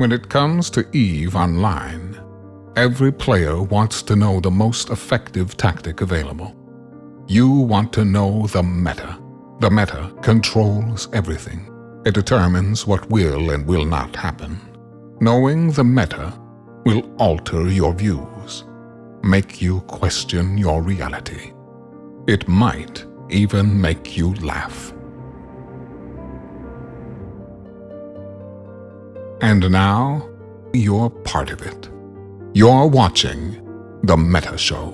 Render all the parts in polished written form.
When it comes to EVE Online, every player wants to know the most effective tactic available. You want to know the meta. The meta controls everything. It determines what will and will not happen. Knowing the meta will alter your views, make you question your reality. It might even make you laugh. And now, you're part of it. You're watching The Meta Show.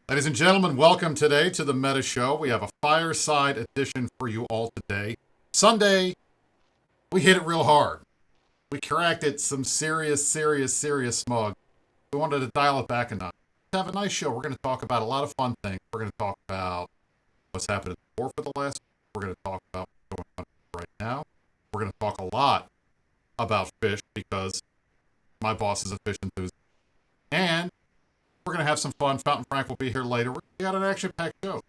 Ladies and gentlemen, welcome today to The Meta Show. We have a fireside edition for you all today. Sunday, we hit it real hard. We cracked it some serious smug. We wanted to dial it back a notch. Have a nice show. We're going to talk about a lot of fun things. We're going to talk about what's happened at the war for the last week. We're going to talk about what's going on right now. We're going to talk a lot about fish because my boss is a fish enthusiast. And we're going to have some fun. Fountain Frank will be here later. We got an action-packed show.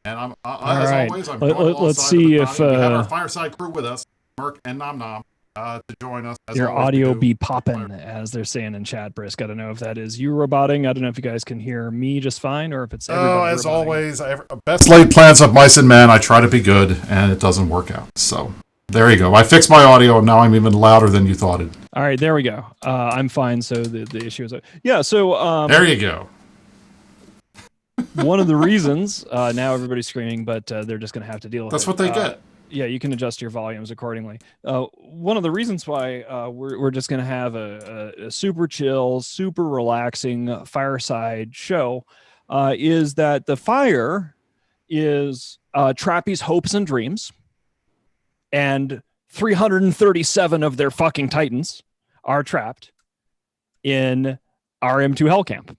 And as always, I'm joined let's see if we have our fireside crew with us, Merc and Nom Nom, to join us. Your audio be popping, as they're saying in chat, Brisk. I don't know if that is you roboting. I don't know if you guys can hear me just fine or if it's everybody as roboting. Always, best laid plans of mice and men. I try to be good, and it doesn't work out. So there you go. I fixed my audio, and now I'm even louder than you thought it. All right, there we go. I'm fine. So the issue is, yeah. So there you go. One of the reasons now everybody's screaming, but they're just going to have to deal with it. That's what they get. Yeah, you can adjust your volumes accordingly. One of the reasons why we're just going to have a super chill, super relaxing fireside show is that the fire is Trappy's hopes and dreams, and 337 of their fucking Titans are trapped in our M2 Hell Camp.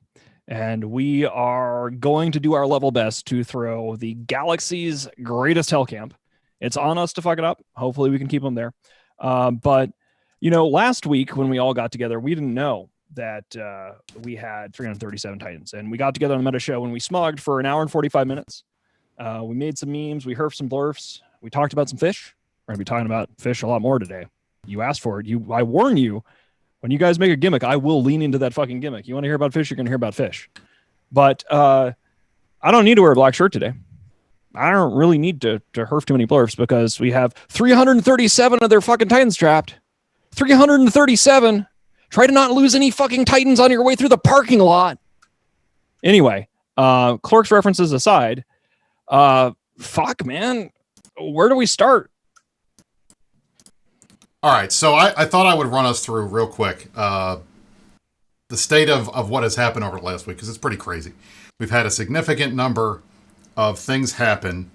And we are going to do our level best to throw the galaxy's greatest Hell Camp. It's on us to fuck it up. Hopefully we can keep them there. But, you know, last week when we all got together, we didn't know that we had 337 Titans. And we got together on the Meta Show and we smugged for an hour and 45 minutes. We made some memes. We herfed some blurfs. We talked about some fish. We're going to be talking about fish a lot more today. You asked for it. I warn you, when you guys make a gimmick, I will lean into that fucking gimmick. You want to hear about fish, you're going to hear about fish. But I don't need to wear a black shirt today. I don't really need to herf too many blurfs because we have 337 of their fucking Titans trapped. 337. Try to not lose any fucking Titans on your way through the parking lot. Anyway, Clerk's references aside, fuck, man. Where do we start? All right, so I thought I would run us through real quick the state of what has happened over the last week because it's pretty crazy. We've had a significant number of things happen,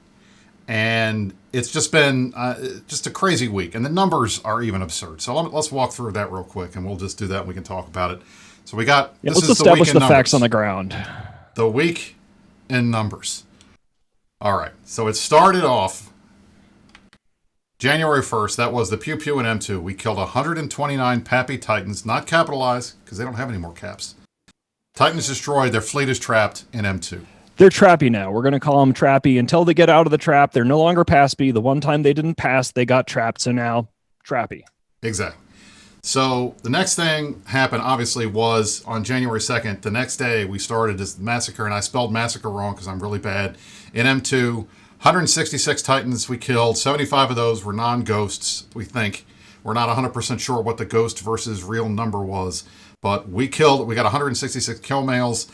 and it's just been just a crazy week, and the numbers are even absurd. So let's walk through that real quick, and we'll just do that, and we can talk about it. So we got let's establish the facts on the ground. The week in numbers. All right, so it started off January 1st. That was the Pew Pew and M2. We killed 129 Pappy Titans, not capitalized because they don't have any more caps. Titans destroyed. Their fleet is trapped in M2. They're trappy now. We're going to call them trappy until they get out of the trap. They're no longer passby. The one time they didn't pass, they got trapped. So now trappy. Exactly. So the next thing happened, obviously, was on January 2nd. The next day, we started this massacre, and I spelled massacre wrong because I'm really bad. In M2, 166 Titans we killed. 75 of those were non-ghosts, we think. We're not 100% sure what the ghost versus real number was. But we got 166 kill males.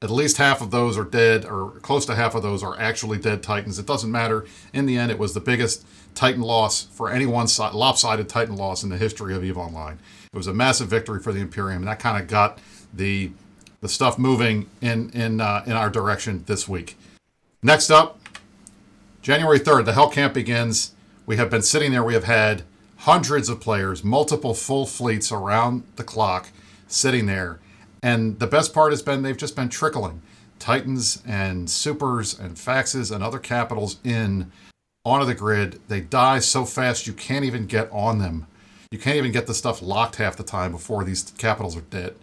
At least half of those are dead, or close to half of those are actually dead Titans. It doesn't matter. In the end, it was the biggest Titan loss for any one side, lopsided Titan loss in the history of EVE Online. It was a massive victory for the Imperium, and that kind of got the stuff moving in our direction this week. Next up, January 3rd, the Hell Camp begins. We have been sitting there. We have had hundreds of players, multiple full fleets around the clock sitting there. And the best part has been they've just been trickling Titans and Supers and Faxes and other capitals onto the grid. They die so fast you can't even get on them. You can't even get the stuff locked half the time before these capitals are dead.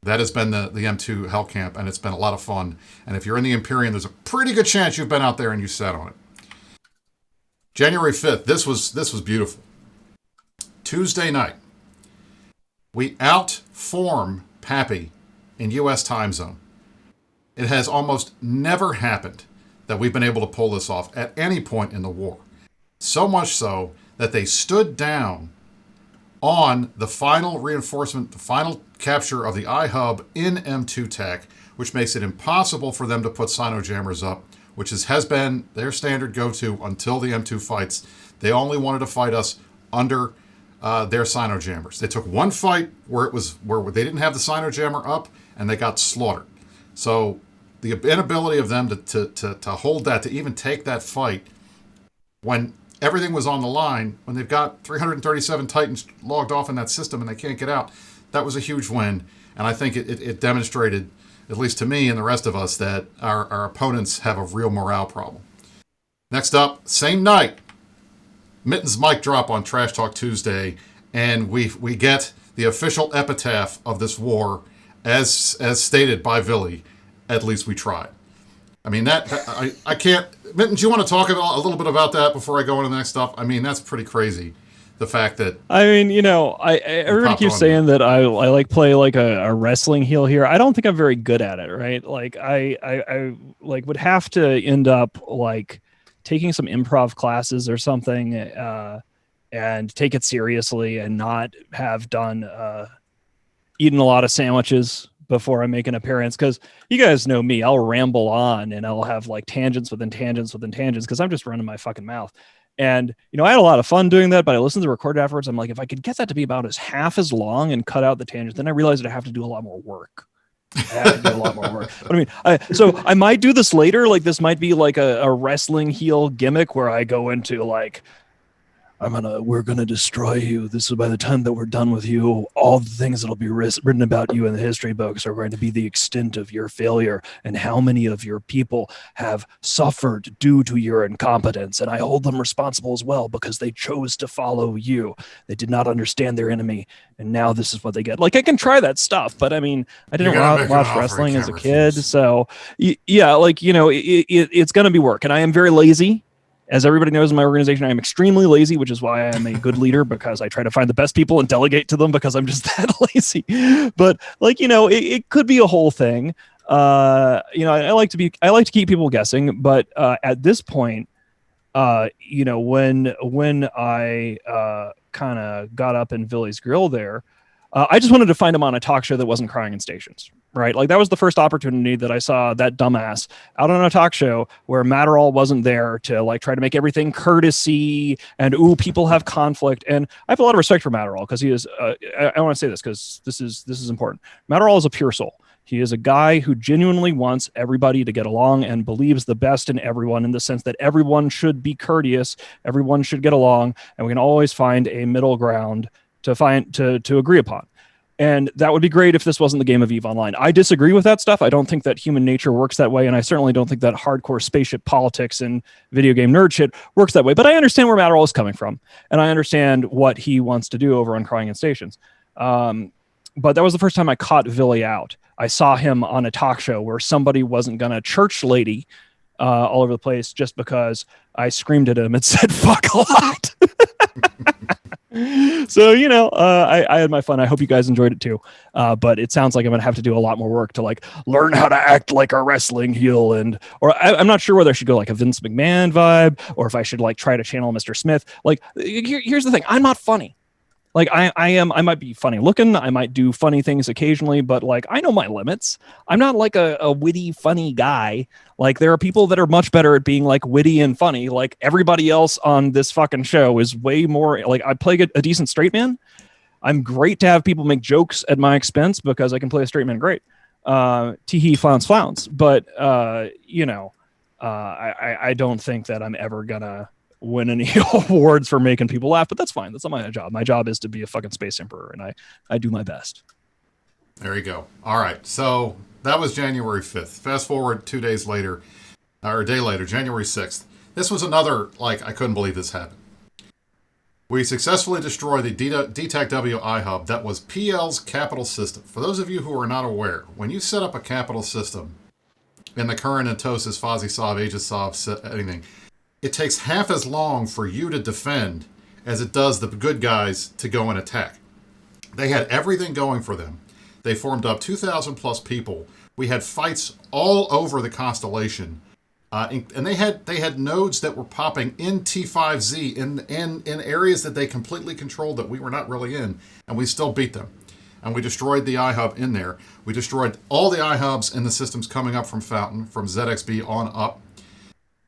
That has been the M2 Hell Camp, and it's been a lot of fun. And if you're in the Imperium, there's a pretty good chance you've been out there and you sat on it. January 5th, this was beautiful. Tuesday night, we outform Pappy in U.S. time zone. It has almost never happened that we've been able to pull this off at any point in the war. So much so that they stood down on the final reinforcement, the final capture of the iHub in M2 TAC, which makes it impossible for them to put Sino-jammers up, which has been their standard go-to until the M2 fights. They only wanted to fight us under their Sino-jammers. They took one fight where they didn't have the Sino-jammer up, and they got slaughtered. So the inability of them to hold that, to even take that fight when everything was on the line, when they've got 337 Titans logged off in that system and they can't get out, that was a huge win. And I think it demonstrated, at least to me and the rest of us, that our opponents have a real morale problem. Next up, same night, Mittens mic drop on Trash Talk Tuesday, and we get the official epitaph of this war as stated by Villy. At least we tried. I mean, I can't... Mittens, you want to talk a little bit about that before I go into the next stuff? I mean, that's pretty crazy. The fact that... I mean, everybody keeps saying that I like play like a wrestling heel here. I don't think I'm very good at it, right? Like I like would have to end up like taking some improv classes or something and take it seriously and not have done eaten a lot of sandwiches before I make an appearance, because you guys know me, I'll ramble on and I'll have like tangents within tangents within tangents because I'm just running my fucking mouth. And, I had a lot of fun doing that, but I listened to the record afterwards. I'm like, if I could get that to be about half as long and cut out the tangents, then I realized that I have to do a lot more work. But I might do this later. Like this might be like a wrestling heel gimmick where I go into like, we're gonna destroy you. This is by the time that we're done with you, all the things that'll be written about you in the history books are going to be the extent of your failure and how many of your people have suffered due to your incompetence. And I hold them responsible as well because they chose to follow you. They did not understand their enemy, and now this is what they get. Like I can try that stuff, but I mean, I didn't watch wrestling as a kid, so yeah, like it's gonna be work, and I am very lazy. As everybody knows in my organization, I am extremely lazy, which is why I am a good leader, because I try to find the best people and delegate to them because I'm just that lazy. But like, it could be a whole thing. I like to keep people guessing, but at this point, when I kind of got up in Villy's grill there, I just wanted to find him on a talk show that wasn't Crying in Stations, right? Like that was the first opportunity that I saw that dumbass out on a talk show where Matterall wasn't there to like try to make everything courtesy and people have conflict. And I have a lot of respect for Matterall because he is. I want to say this because this is important. Matterall is a pure soul. He is a guy who genuinely wants everybody to get along and believes the best in everyone, in the sense that everyone should be courteous, everyone should get along, and we can always find a middle ground to agree upon. And that would be great if this wasn't the game of EVE Online. I disagree with that stuff. I don't think that human nature works that way, and I certainly don't think that hardcore spaceship politics and video game nerd shit works that way. But I understand where Matterall is coming from, and I understand what he wants to do over on Crying in Stations. But that was the first time I caught Villy out. I saw him on a talk show where somebody wasn't going to church lady all over the place just because I screamed at him and said, fuck a lot. So, I had my fun. I hope you guys enjoyed it too. But it sounds like I'm going to have to do a lot more work to like learn how to act like a wrestling heel. I'm not sure whether I should go like a Vince McMahon vibe or if I should like try to channel Mr. Smith. Like, here's the thing. I'm not funny. Like I might be funny looking. I might do funny things occasionally, but like I know my limits. I'm not like a witty, funny guy. Like there are people that are much better at being like witty and funny. Like everybody else on this fucking show is way more like I play a decent straight man. I'm great to have people make jokes at my expense because I can play a straight man great. Tee flounce. But I don't think that I'm ever gonna win any awards for making people laugh, but that's fine. That's not my job. My job is to be a fucking space emperor, and I do my best. There you go. All right. So that was January 5th. Fast forward 2 days later, or a day later, January 6th. This was another, like, I couldn't believe this happened. We successfully destroyed the DTAC-W iHub that was PL's capital system. For those of you who are not aware, when you set up a capital system in the current Atosis, Fozzie Sov, Aegis Sov, anything, it takes half as long for you to defend as it does the good guys to go and attack. They had everything going for them. They formed up 2,000 plus people. We had fights all over the constellation. And they had nodes that were popping in T5Z in areas that they completely controlled that we were not really in, and we still beat them. And we destroyed the iHub in there. We destroyed all the iHubs in the systems coming up from Fountain, from ZXB on up.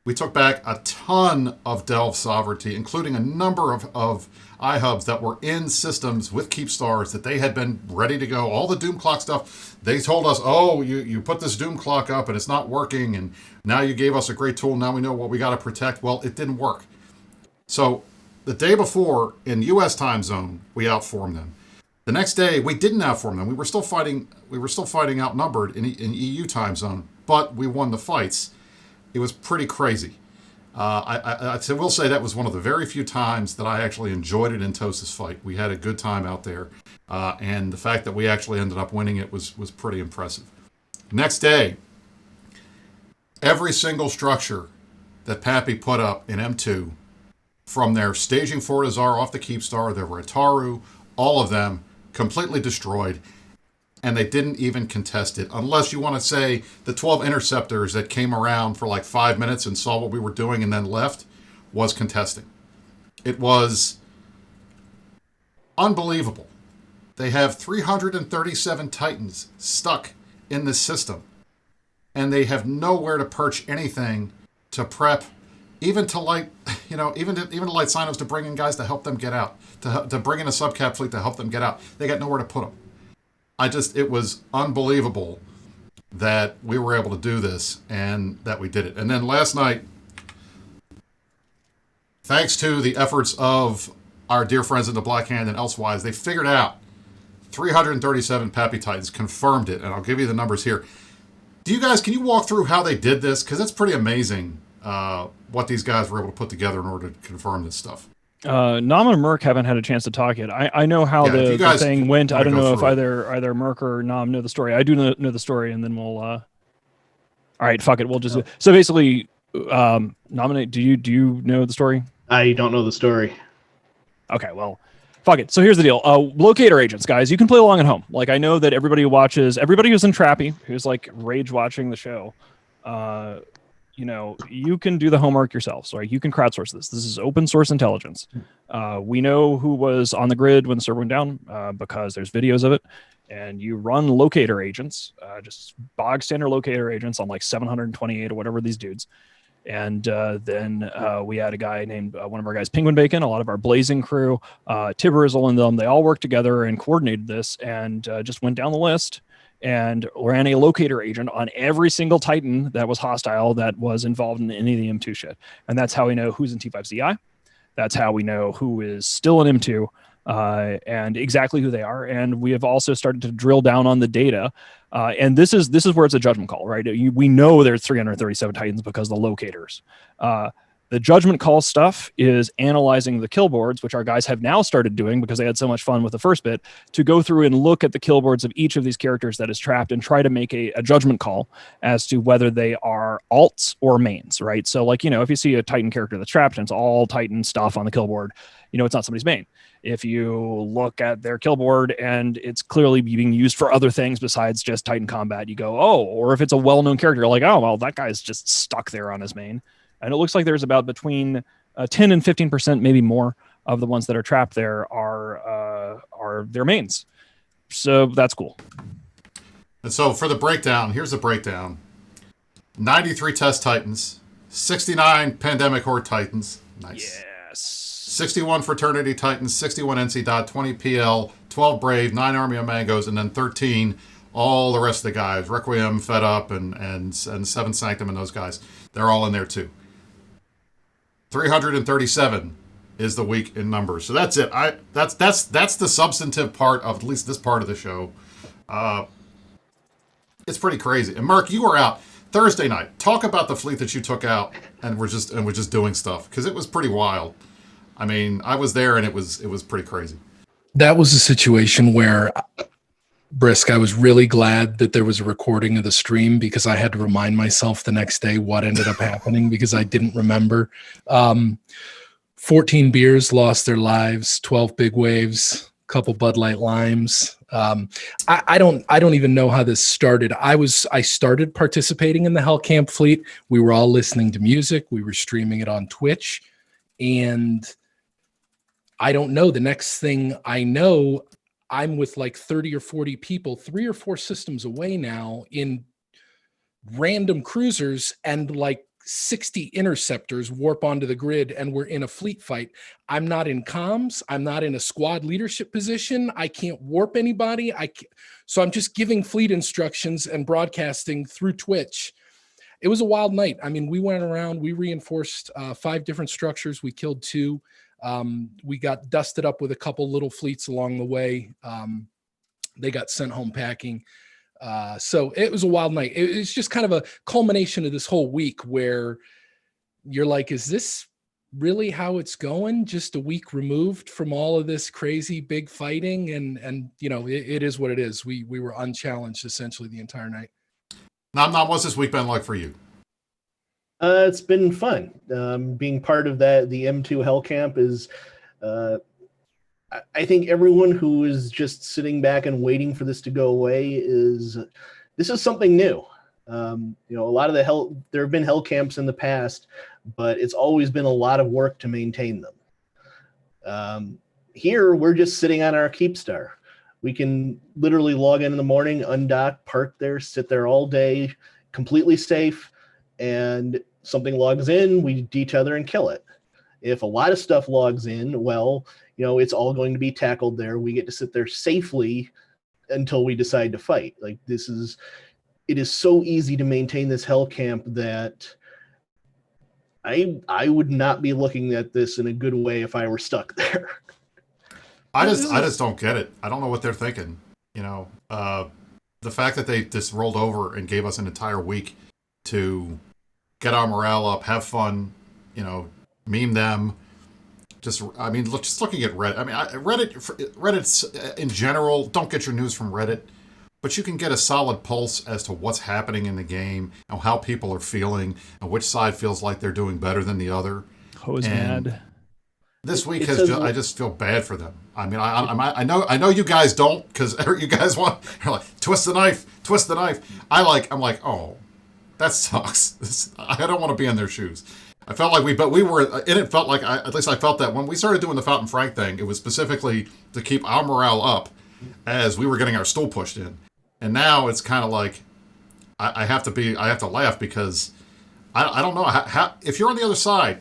We took back a ton of Delve sovereignty, including a number of iHubs that were in systems with Keep Stars that they had been ready to go. All the Doom Clock stuff, they told us, oh, you put this Doom Clock up and it's not working, and now you gave us a great tool, now we know what we got to protect. Well, it didn't work. So the day before, in U.S. time zone, we outformed them. The next day, we didn't outform them. We were still fighting outnumbered in EU time zone, but we won the fights. It was pretty crazy. I will say that was one of the very few times that I actually enjoyed it in Tosa's fight. We had a good time out there, and the fact that we actually ended up winning it was pretty impressive. Next day, every single structure that Pappy put up in M2, from their staging Fortizar off the Keepstar, their Rataru, all of them completely destroyed. And they didn't even contest it, unless you want to say the 12 interceptors that came around for like 5 minutes and saw what we were doing and then left was contesting. It was unbelievable. They have 337 Titans stuck in this system, and they have nowhere to perch anything to prep, even to light, even to light Sinos to bring in guys to help them get out, to bring in a subcap fleet to help them get out. They got nowhere to put them. It was unbelievable that we were able to do this and that we did it. And then last night, thanks to the efforts of our dear friends in the Black Hand and elsewise, they figured out 337 Pappy Titans, confirmed it, and I'll give you the numbers here. Can you walk through how they did this? Because that's pretty amazing what these guys were able to put together in order to confirm this stuff. Nam and Merc haven't had a chance to talk yet. I know how the thing went. I don't know if either Merc or Nam know the story. I do know the story, and then we'll. All right, fuck it. We'll just. So basically, nominate. Do you know the story? I don't know the story. Okay, well, fuck it. So here's the deal. Locator agents, guys. You can play along at home. Like, I know that everybody who's in Trappy, who's like rage watching the show. You can do the homework yourselves, right? You can crowdsource this. This is open source intelligence. We know who was on the grid when the server went down because there's videos of it. And you run locator agents, just bog standard locator agents on like 728 or whatever these dudes. And then we had a guy named one of our guys, Penguin Bacon, a lot of our Blazing crew, Tibberizzle and them. They all worked together and coordinated this and just went down the list and ran a locator agent on every single Titan that was hostile that was involved in any of the M2 shit. And that's how we know who's in T5ZI. That's how we know who is still in M2 and exactly who they are. And we have also started to drill down on the data. And this is where it's a judgment call, right? We know there's 337 Titans because of the locators. The judgment call stuff is analyzing the kill boards, which our guys have now started doing because they had so much fun with the first bit, to go through and look at the kill boards of each of these characters that is trapped and try to make a judgment call as to whether they are alts or mains, right? So like, if you see a Titan character that's trapped and it's all Titan stuff on the kill board, it's not somebody's main. If you look at their kill board and it's clearly being used for other things besides just Titan combat, you go, oh, or if it's a well-known character, you're like, oh, well, that guy's just stuck there on his main. And it looks like there's about between 10 and 15%, maybe more, of the ones that are trapped there are their mains. So that's cool. And so for the breakdown, here's the breakdown. 93 Test Titans, 69 Pandemic Horde Titans. Nice. Yes. 61 Fraternity Titans, 61 NC Dot, 20 PL, 12 Brave, 9 Army of Mangoes, and then 13 all the rest of the guys. Requiem, Fed Up, and Seven Sanctum, and those guys. They're all in there too. 337 is the week in numbers. So that's it. That's the substantive part of at least this part of the show. It's pretty crazy. And Mark, you were out Thursday night. Talk about the fleet that you took out and we're just doing stuff, because it was pretty wild. I mean, I was there and it was pretty crazy. That was a situation where Brisk, I was really glad that there was a recording of the stream because I had to remind myself the next day what ended up happening because I didn't remember. 14 beers lost their lives, 12 big waves, a couple Bud Light limes. I don't even know how this started. I started participating in the Hell Camp fleet. We were all listening to music. We were streaming it on Twitch. And I don't know. The next thing I know, I'm with like 30 or 40 people, 3 or 4 systems away now in random cruisers, and like 60 interceptors warp onto the grid, and we're in a fleet fight. I'm not in comms. I'm not in a squad leadership position. I can't warp anybody. So I'm just giving fleet instructions and broadcasting through Twitch. It was a wild night. I mean, we went around, we reinforced 5 different structures. We killed 2. We got dusted up with a couple little fleets along the way. They got sent home packing. So it was a wild night. It's just kind of a culmination of this whole week where you're like, is this really how it's going? Just a week removed from all of this crazy big fighting. And it is what it is. We were unchallenged essentially the entire night. Now, what's this week been like for you? It's been fun. Being part of the M2 Hell Camp is, I think everyone who is just sitting back and waiting for this to go away this is something new. A lot of there have been Hell Camps in the past, but it's always been a lot of work to maintain them. Here, we're just sitting on our Keepstar. We can literally log in the morning, undock, park there, sit there all day, completely safe, and something logs in, we detether and kill it. If a lot of stuff logs in, well, it's all going to be tackled there. We get to sit there safely until we decide to fight. Like it is so easy to maintain this Hell Camp that I would not be looking at this in a good way if I were stuck there. I just don't get it. I don't know what they're thinking. The fact that they just rolled over and gave us an entire week to get our morale up, have fun, meme them. Just looking at Reddit. I mean, Reddit's in general, don't get your news from Reddit, but you can get a solid pulse as to what's happening in the game and how people are feeling and which side feels like they're doing better than the other. Who's mad? This week I just feel bad for them. I mean, I know you guys don't, because you guys you're like, twist the knife. I'm like, oh, that sucks. I don't want to be in their shoes. I felt like it felt like, at least I felt that when we started doing the Fountain Frank thing, it was specifically to keep our morale up as we were getting our stool pushed in. And now it's kind of like, I have to laugh because I don't know how, if you're on the other side,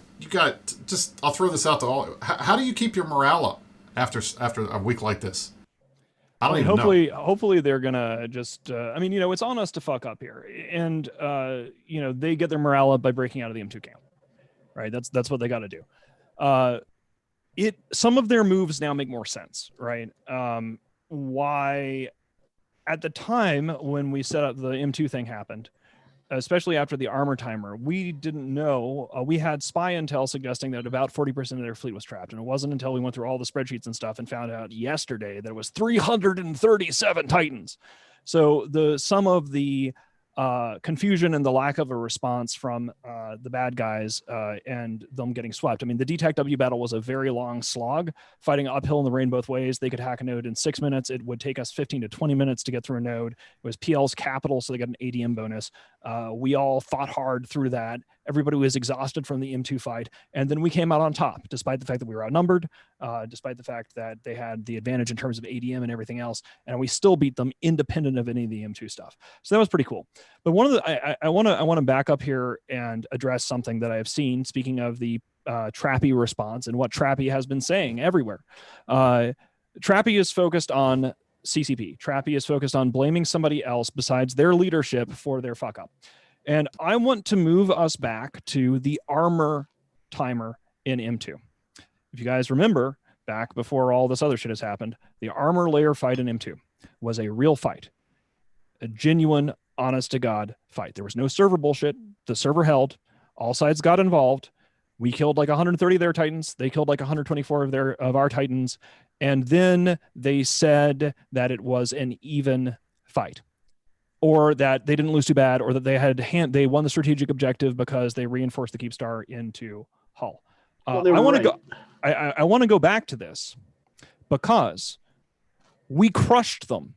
I'll throw this out to all. How do you keep your morale up after a week like this? I don't even know. Hopefully they're gonna just. It's on us to fuck up here, and they get their morale up by breaking out of the M2 camp, right? That's what they got to do. Some of their moves now make more sense, right? Why, at the time when we set up the M2 thing happened, especially after the armor timer, we didn't know. We had spy intel suggesting that about 40% of their fleet was trapped. And it wasn't until we went through all the spreadsheets and stuff and found out yesterday that it was 337 Titans. So the sum of the confusion and the lack of a response from the bad guys and them getting swept. I mean, the DTAC W battle was a very long slog, fighting uphill in the rain both ways. They could hack a node in 6 minutes. It would take us 15 to 20 minutes to get through a node. It was PL's capital, so they got an ADM bonus. We all fought hard through that. Everybody was exhausted from the M2 fight. And then we came out on top, despite the fact that we were outnumbered, despite the fact that they had the advantage in terms of ADM and everything else. And we still beat them independent of any of the M2 stuff. So that was pretty cool. But one of the, I want to back up here and address something that I have seen, speaking of the Trappy response and what Trappy has been saying everywhere. Trappy is focused on CCP. Trappy is focused on blaming somebody else besides their leadership for their fuck up. And I want to move us back to the armor timer in M2. If you guys remember, back before all this other shit has happened, the armor layer fight in M2 was a real fight, a genuine, honest to God fight. There was no server bullshit. The server held. All sides got involved. We killed like 130 of their Titans. They killed like 124 of our Titans. And then they said that it was an even fight, or that they didn't lose too bad, or that they won the strategic objective because they reinforced the Keep Star into Hull. Well, they were I want right. to go. I want to go back to this because we crushed them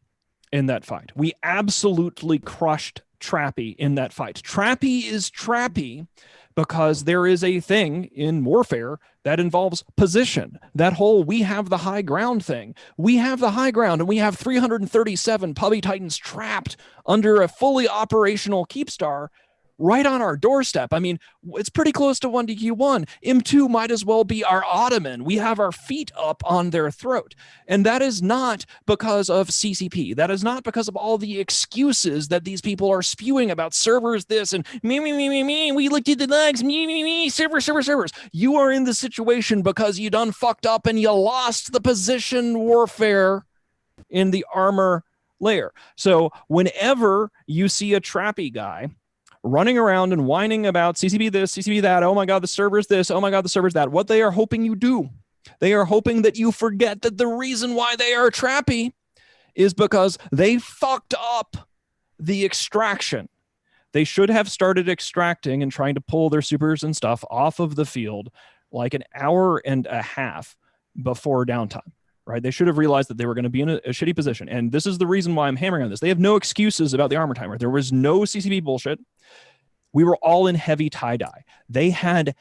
in that fight. We absolutely crushed Trappy in that fight. Trappy is Trappy because there is a thing in warfare that involves position. That whole we have the high ground thing. We have the high ground, and we have 337 Puppy Titans trapped under a fully operational Keep Star right on our doorstep. I mean, it's pretty close to 1DQ1. M2 might as well be our ottoman. We have our feet up on their throat. And that is not because of CCP. That is not because of all the excuses that these people are spewing about servers this and me, we looked at the logs, me, servers. You are in the situation because you done fucked up and you lost the position warfare in the armor layer. So whenever you see a Trappy guy running around and whining about CCP this, CCP that, oh my God, the server's this, oh my God, the server's that, what they are hoping you do, they are hoping that you forget that the reason why they are Trappy is because they fucked up the extraction. They should have started extracting and trying to pull their supers and stuff off of the field like an hour and a half before downtime. Right? They should have realized that they were going to be in a shitty position. And this is the reason why I'm hammering on this. They have no excuses about the armor timer. There was no CCP bullshit. We were all in heavy tie-dye. They had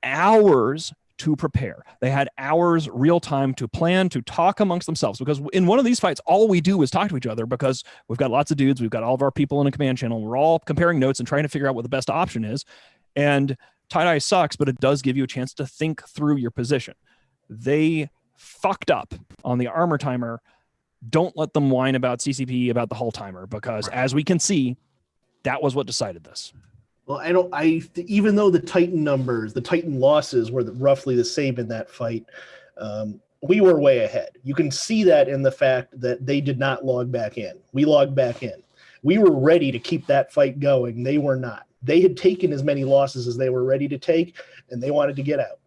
hours to prepare. They had hours real time to plan, to talk amongst themselves. Because in one of these fights, all we do is talk to each other because we've got lots of dudes. We've got all of our people in a command channel. We're all comparing notes and trying to figure out what the best option is. And tie-dye sucks, but it does give you a chance to think through your position. They fucked up on the armor timer. Don't let them whine about CCP, about the Hull timer, because as we can see, that was what decided this. Well, even though the Titan numbers, the Titan losses were roughly the same in that fight, we were way ahead. You can see that in the fact that they did not log back in. We logged back in. We were ready to keep that fight going. They were not. They had taken as many losses as they were ready to take, and they wanted to get out.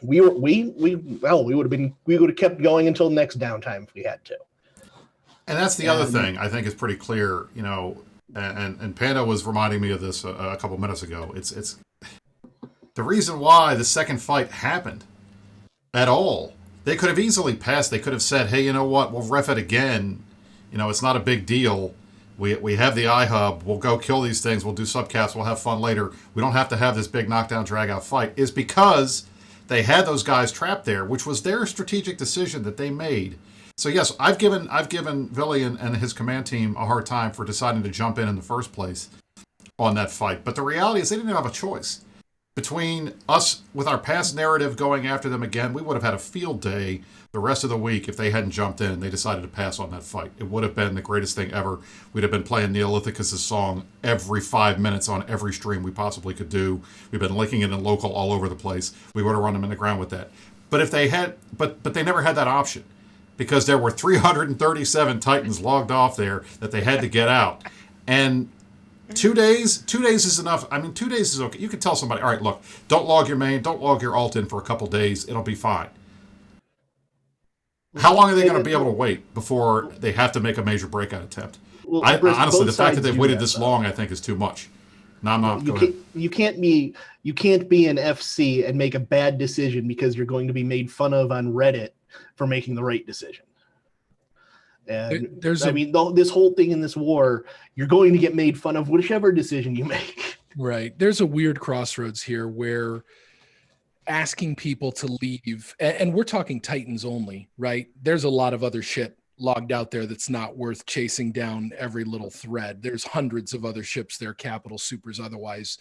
we would have kept going until next downtime if we had to. And that's the other thing I think is pretty clear, you know, and Panda was reminding me of this a couple minutes ago. It's the reason why the second fight happened at all. They could have easily passed. They could have said, hey, you know what, we'll ref it again. You know, it's not a big deal. We have the iHub. We'll go kill these things. We'll do subcaps. We'll have fun later. We don't have to have this big knockdown, drag-out fight. Is because they had those guys trapped there, which was their strategic decision that they made. So yes, I've given Billy and his command team a hard time for deciding to jump in the first place on that fight. But the reality is they didn't have a choice. Between us, with our past narrative going after them again, we would have had a field day the rest of the week if they hadn't jumped in and they decided to pass on that fight. It would have been the greatest thing ever. We'd have been playing Neolithicus' song every 5 minutes on every stream we possibly could do. We've been linking it in local all over the place. We would have run them in the ground with that. But if they had, but they never had that option because there were 337 Titans logged off there that they had to get out. And 2 days is enough. I mean, 2 days is okay. You can tell somebody, all right, look, don't log your main, don't log your alt in for a couple days. It'll be fine. How long are they going to be able to wait before they have to make a major breakout attempt? Well, honestly, the fact that they've waited this long, I think, is too much. No, I'm not. You can't be an FC and make a bad decision because you're going to be made fun of on Reddit for making the right decision. And this whole thing in this war, you're going to get made fun of whichever decision you make. Right. There's a weird crossroads here where asking people to leave, and we're talking Titans only, right? There's a lot of other shit logged out there that's not worth chasing down every little thread. There's hundreds of other ships there, capital, supers, otherwise.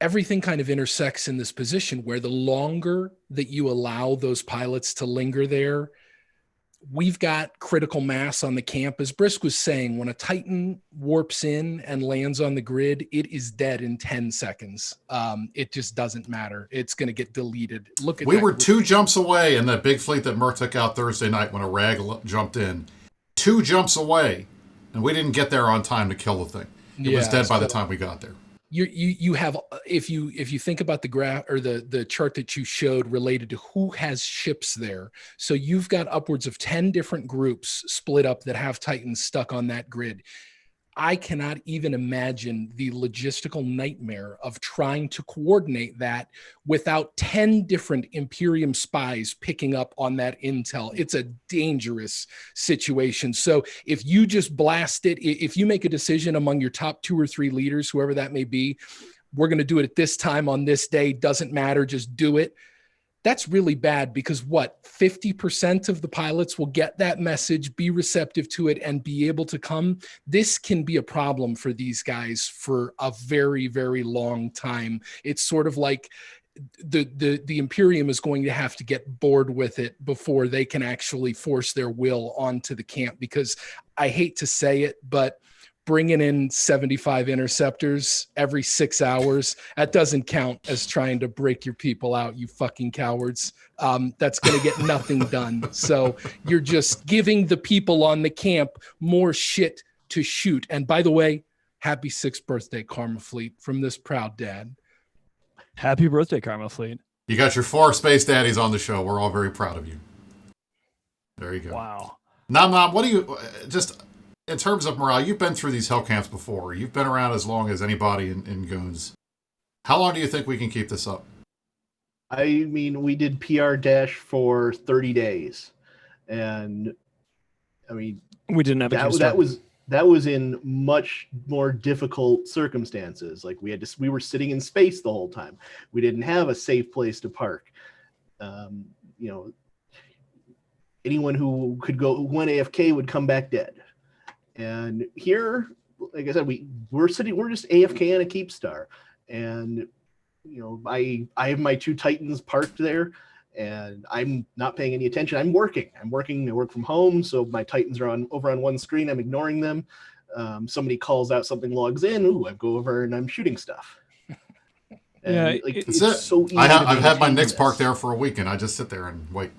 Everything kind of intersects in this position where the longer that you allow those pilots to linger there, we've got critical mass on the camp. As Brisk was saying, when a Titan warps in and lands on the grid, it is dead in 10 seconds. It just doesn't matter. It's going to get deleted. We were 2 jumps away in that big fleet that Merc took out Thursday night when a rag jumped in. 2 jumps away, and we didn't get there on time to kill the thing. It was dead by the time we got there. you have, if you think about the graph or the chart that you showed related to who has ships there, so you've got upwards of 10 different groups split up that have Titans stuck on that grid. I cannot even imagine the logistical nightmare of trying to coordinate that without 10 different Imperium spies picking up on that intel. It's a dangerous situation. So if you just blast it, if you make a decision among your top 2 or 3 leaders, whoever that may be, we're going to do it at this time on this day, doesn't matter, just do it. That's really bad because 50% of the pilots will get that message, be receptive to it, and be able to come. This can be a problem for these guys for a very, very long time. It's sort of like the Imperium is going to have to get bored with it before they can actually force their will onto the camp, because I hate to say it, but bringing in 75 interceptors every 6 hours, that doesn't count as trying to break your people out, you fucking cowards. That's going to get nothing done. So you're just giving the people on the camp more shit to shoot. And by the way, happy 6th birthday, Karma Fleet, from this proud dad. Happy birthday, Karma Fleet. You got your 4 space daddies on the show. We're all very proud of you. There you go. Wow. Nom, what do you, just in terms of morale, you've been through these hell camps before. You've been around as long as anybody in Goons. How long do you think we can keep this up? I mean, we did PR Dash for 30 days. And I mean, we didn't have that was in much more difficult circumstances. Like we were sitting in space the whole time. We didn't have a safe place to park. Anyone who went AFK would come back dead. And here, like I said, we're just AFK on a Keepstar. And, I have my 2 Titans parked there, and I'm not paying any attention. I'm working. I work from home, so my Titans are over on one screen. I'm ignoring them. Somebody calls out, something logs in. Ooh, I go over and I'm shooting stuff. And, it's so easy. I've had my Knicks parked there for a week, and I just sit there and wait,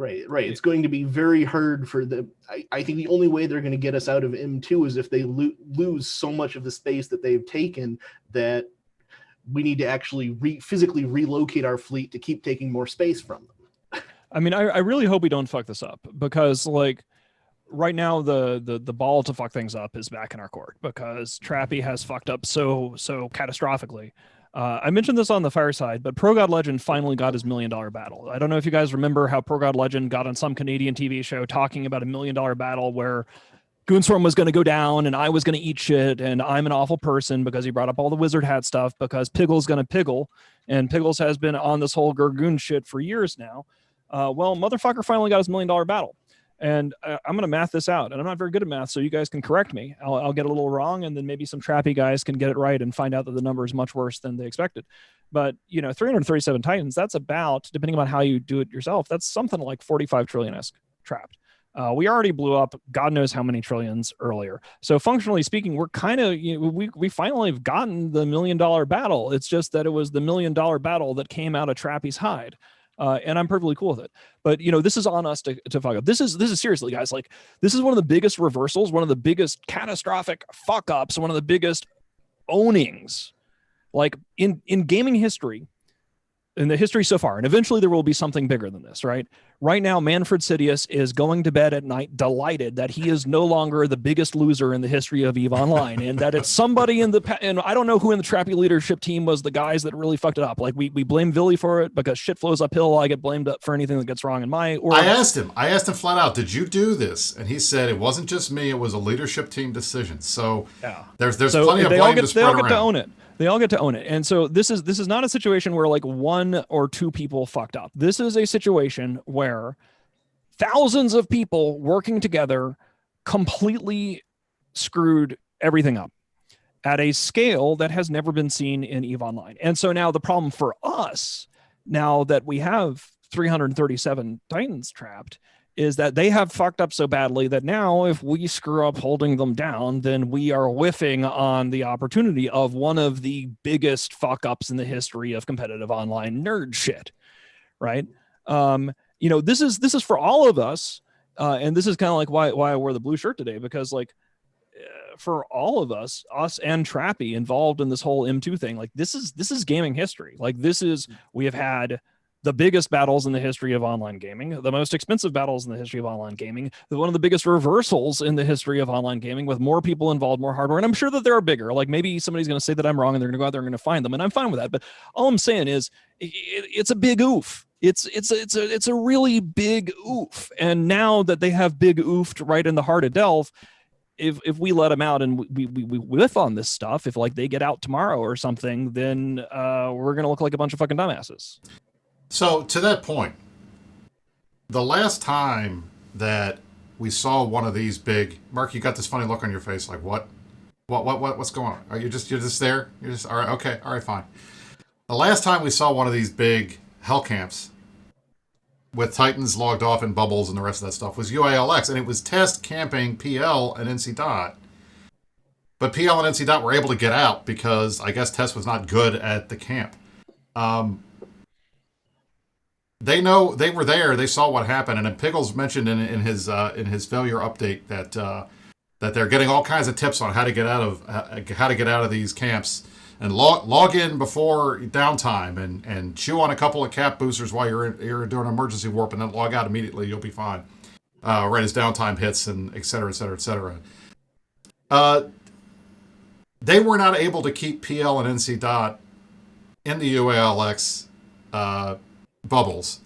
Right. It's going to be very hard for them. I think the only way they're going to get us out of M2 is if they lose so much of the space that they've taken that we need to actually physically relocate our fleet to keep taking more space from them. I mean, I really hope we don't fuck this up, because right now the ball to fuck things up is back in our court, because Trappy has fucked up so catastrophically. I mentioned this on the fireside, but Pro God Legend finally got his $1 million battle. I don't know if you guys remember how Pro God Legend got on some Canadian TV show talking about $1 million battle where Goonswarm was going to go down and I was going to eat shit and I'm an awful person, because he brought up all the wizard hat stuff, because Piggle's going to Piggle, and Piggles has been on this whole Gurgoon shit for years now. Well, motherfucker finally got his $1 million battle. And I'm going to math this out, and I'm not very good at math, so you guys can correct me. I'll get a little wrong, and then maybe some Trappy guys can get it right and find out that the number is much worse than they expected. But 337 Titans, that's about, depending on how you do it yourself, that's something like 45 trillion-esque trapped. We already blew up God knows how many trillions earlier. So functionally speaking, we're kind of, we finally have gotten the $1 million battle. It's just that it was the $1 million battle that came out of Trappy's hide. And I'm perfectly cool with it. But, this is on us to fuck up. This is seriously, guys, this is one of the biggest reversals, one of the biggest catastrophic fuck ups, one of the biggest ownings, in gaming history, in the history so far. And eventually there will be something bigger than this, right? Right now, Manfred Sidious is going to bed at night delighted that he is no longer the biggest loser in the history of EVE Online, and that it's somebody and I don't know who in the Trappy leadership team was the guys that really fucked it up. We blame Villy for it because shit flows uphill. I get blamed up for anything that gets wrong in my org. I asked him flat out, did you do this? And he said it wasn't just me, it was a leadership team decision. So yeah, there's plenty of blame to spread around. They all get to own it. They all get to own it. And so this is not a situation where 1 or 2 people fucked up. This is a situation where thousands of people working together completely screwed everything up at a scale that has never been seen in EVE Online. And so now the problem for us, now that we have 337 Titans trapped, is that they have fucked up so badly that now if we screw up holding them down, then we are whiffing on the opportunity of one of the biggest fuck ups in the history of competitive online nerd shit, right? This is for all of us, and this is kind of why I wore the blue shirt today, because for all of us and Trappy involved in this whole M2 thing, like this is gaming history. Like we have had the biggest battles in the history of online gaming, the most expensive battles in the history of online gaming, one of the biggest reversals in the history of online gaming, with more people involved, more hardware. And I'm sure that there are bigger, like maybe somebody's going to say that I'm wrong and they're going to go out there and going to find them. And I'm fine with that. But all I'm saying is it's a big oof. It's a really big oof. And now that they have big oofed right in the heart of Delve, if we let them out and we whiff on this stuff, if like they get out tomorrow or something, then we're going to look like a bunch of fucking dumbasses. So to that point, the last time that we saw one of these big, Mark, you got this funny look on your face, like what's going on? Are you're just there? You're just all right? Okay, all right, fine. The last time we saw one of these big hell camps with Titans logged off in bubbles and the rest of that stuff was UALX, and it was test camping PL and NC Dot. But PL and NC Dot were able to get out because I guess Test was not good at the camp. They know they were there. They saw what happened, and then Pickles mentioned in his failure update that they're getting all kinds of tips on how to get out of these camps and log in before downtime and chew on a couple of cap boosters while you're doing emergency warp, and then log out immediately. You'll be fine. Right as downtime hits, and et cetera, et cetera, et cetera. They were not able to keep PL and NC Dot in the UALX bubbles.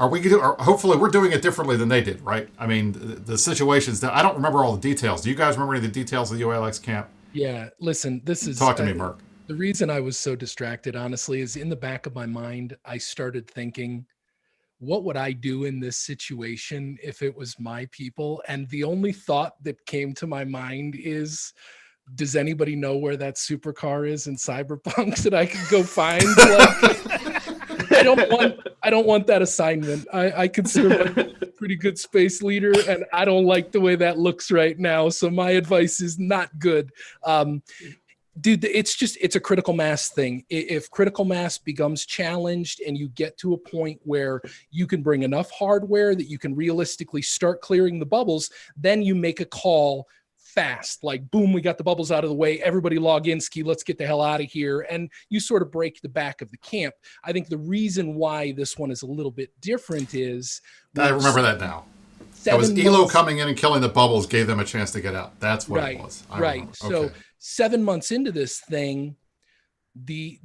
Hopefully we're doing it differently than they did, right? I mean, the situations that I don't remember all the details. Do you guys remember any of the details of the UALX camp? Yeah, listen, this is talk to me, Mark. The reason I was so distracted, honestly, is in the back of my mind, I started thinking, what would I do in this situation if it was my people? And the only thought that came to my mind is, does anybody know where that supercar is in Cyberpunk that I can go find? I don't want that assignment. I consider myself a pretty good space leader, and I don't like the way that looks right now. So my advice is not good. Dude, it's a critical mass thing. If critical mass becomes challenged and you get to a point where you can bring enough hardware that you can realistically start clearing the bubbles, then you make a call fast, like boom, we got the bubbles out of the way, everybody log in, ski, let's get the hell out of here, and you sort of break the back of the camp. I think the reason why this one is a little bit different is I remember that now. That was Elo coming in and killing the bubbles gave them a chance to get out. That's what it was. Right. So 7 months into this thing, the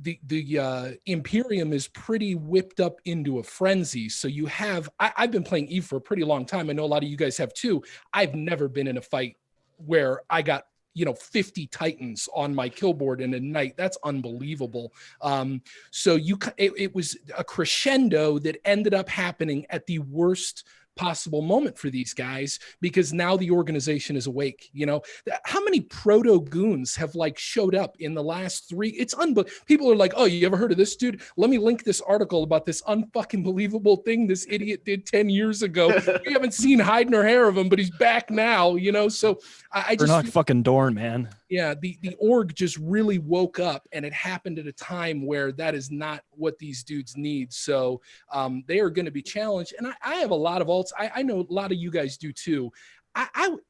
Imperium is pretty whipped up into a frenzy. So you have, I've been playing EVE for a pretty long time. I know a lot of you guys have too. I've never been in a fight where I got 50 Titans on my kill board in a night. That's unbelievable. So it was a crescendo that ended up happening at the worst possible moment for these guys, because now the organization is awake. How many proto goons have showed up in the last 3? It's unbelievable. People are like, oh, you ever heard of this dude? Let me link this article about this unfucking believable thing this idiot did 10 years ago. We haven't seen hide nor hair of him, but he's back now, so I just... They're not fucking Dorn, man. Yeah, the org just really woke up, and it happened at a time where that is not what these dudes need. So they are going to be challenged. And I have a lot of alts. I know a lot of you guys do too.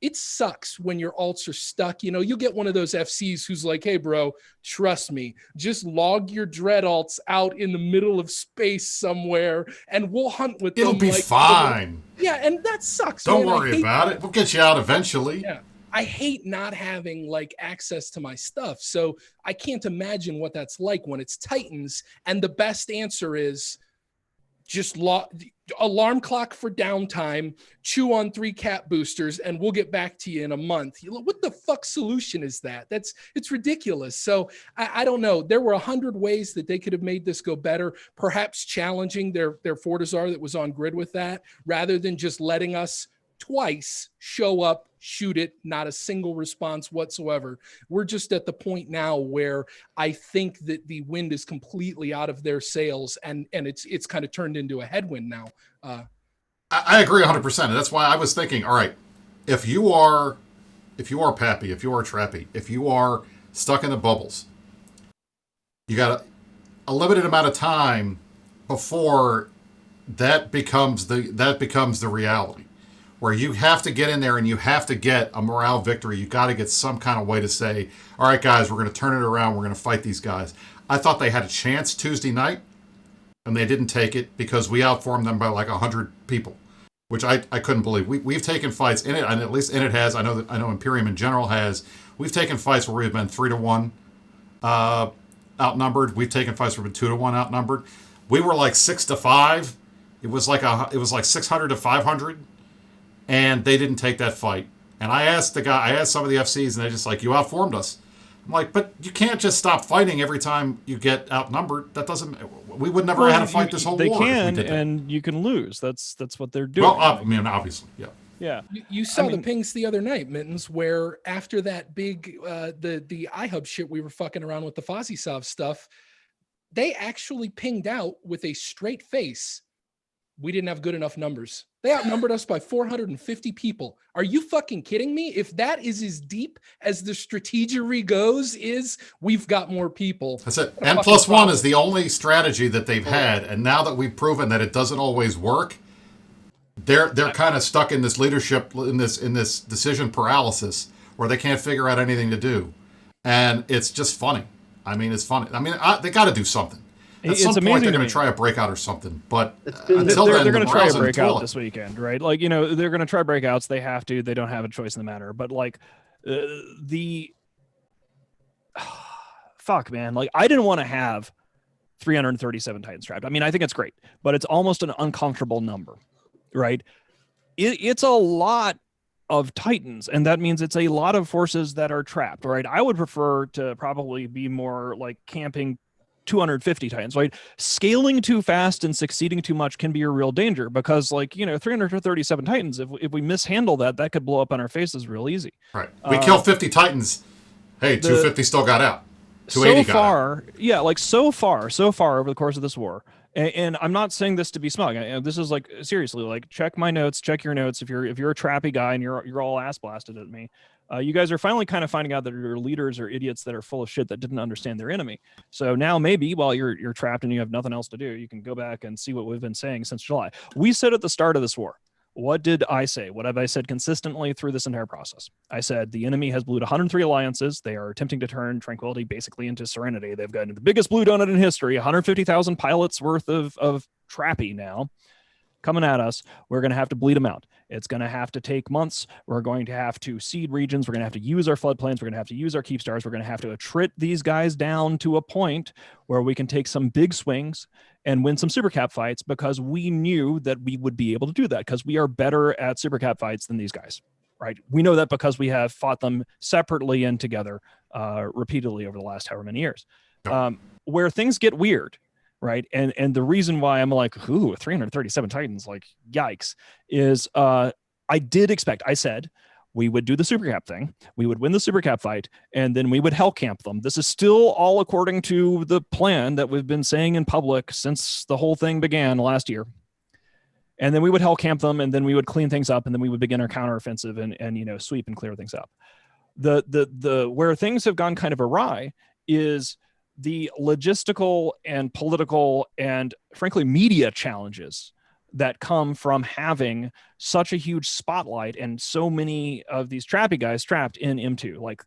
It sucks when your alts are stuck. You'll get one of those FCs who's like, hey, bro, trust me, just log your dread alts out in the middle of space somewhere and we'll hunt with them. It'll be fine. Yeah, and that sucks. Don't worry about it. We'll get you out eventually. Yeah. I hate not having access to my stuff. So I can't imagine what that's like when it's Titans. And the best answer is just alarm clock for downtime, chew on 3 cat boosters, and we'll get back to you in a month. What the fuck solution is that? It's ridiculous. So I don't know. There were 100 ways that they could have made this go better, perhaps challenging their Fortizar that was on grid with that, rather than just letting us twice show up, shoot it, not a single response whatsoever. We're just at the point now where I think that the wind is completely out of their sails, and it's kind of turned into a headwind now. I agree 100%. And that's why I was thinking, all right, if you are Pappy, if you are Trappy, if you are stuck in the bubbles, you got a limited amount of time before that becomes the reality. where you have to get in there and you have to get a morale victory. You got to get some kind of way to say, all right, guys, we're going to turn it around. We're going to fight these guys. I thought they had a chance Tuesday night, and they didn't take it because we outformed them by like 100 people, which I couldn't believe. We've taken fights in it, and at least in it has. I know Imperium in general has. We've taken fights where we've been 3-1 outnumbered. We've taken fights where we've been 2-1 outnumbered. We were like 6-5. It was like 600 to 500, and they didn't take that fight. And I asked some of the FCs, and they're just like, you outformed us. I'm like, but you can't just stop fighting every time you get outnumbered. That doesn't. We would never have had to fight this whole war. They can, if we did that. and you can lose. That's what they're doing. Well, I mean, obviously, yeah. Yeah. You saw the pings the other night, Mittens, where after that big the iHub shit we were fucking around with the FozzieSov stuff, they actually pinged out with a straight face. We didn't have good enough numbers. They outnumbered us by 450 people. Are you fucking kidding me? If that is as deep as the strategery goes, we've got more people. That's it. N+1 is the only strategy that they've had, and now that we've proven that it doesn't always work, they're kind of stuck in this leadership, in this decision paralysis where they can't figure out anything to do, and it's just funny. I mean, it's funny. I mean, they got to do something. At some point, they're going to try a breakout or soming. But until then, they're going to try a the breakout this weekend, right? Like, you know, they're going to try breakouts. They have to. They don't have a choice in the matter. But like, fuck, man. Like, I didn't want to have 337 Titans trapped. I mean, I think it's great, but it's almost an uncomfortable number, right? It's a lot of Titans, and that means it's a lot of forces that are trapped, right? I would prefer to probably be more like camping 250 Titans, right? Scaling too fast and succeeding too much can be a real danger because, like, you know, 337 Titans, if we mishandle that could blow up on our faces real easy. Right. We kill 50 Titans. Hey, 250 still got out. 280 so far, got out. Yeah, like so far over the course of this war. And I'm not saying this to be smug. This is like, seriously, like, check my notes, check your notes. If you're a trappy guy and you're all ass blasted at me, you guys are finally kind of finding out that your leaders are idiots that are full of shit that didn't understand their enemy. So now maybe while you're trapped and you have nothing else to do, you can go back and see what we've been saying since July. We said at the start of this war, what did I say? What have I said consistently through this entire process? I said the enemy has blued 103 alliances. They are attempting to turn tranquility basically into serenity. They've gotten the biggest blue donut in history, 150,000 pilots worth of trappy now coming at us. We're going to have to bleed them out. It's going to have to take months. We're going to have to seed regions. We're going to have to use our floodplains. We're going to have to use our keep stars. We're going to have to attrit these guys down to a point where we can take some big swings and win some super cap fights, because we knew that we would be able to do that because we are better at super cap fights than these guys, right? We know that because we have fought them separately and together repeatedly over the last however many years. Where things get weird, right? And the reason why I'm like, ooh, 337 Titans, like, yikes, is I did expect, I said, we would do the super cap thing. We would win the super cap fight, and then we would hell camp them. This is still all according to the plan that we've been saying in public since the whole thing began last year. And then we would hell camp them, and then we would clean things up, and then we would begin our counteroffensive and you know, sweep and clear things up. The where things have gone kind of awry is the logistical and political and frankly media challenges that come from having such a huge spotlight and so many of these trappy guys trapped in M2. Like,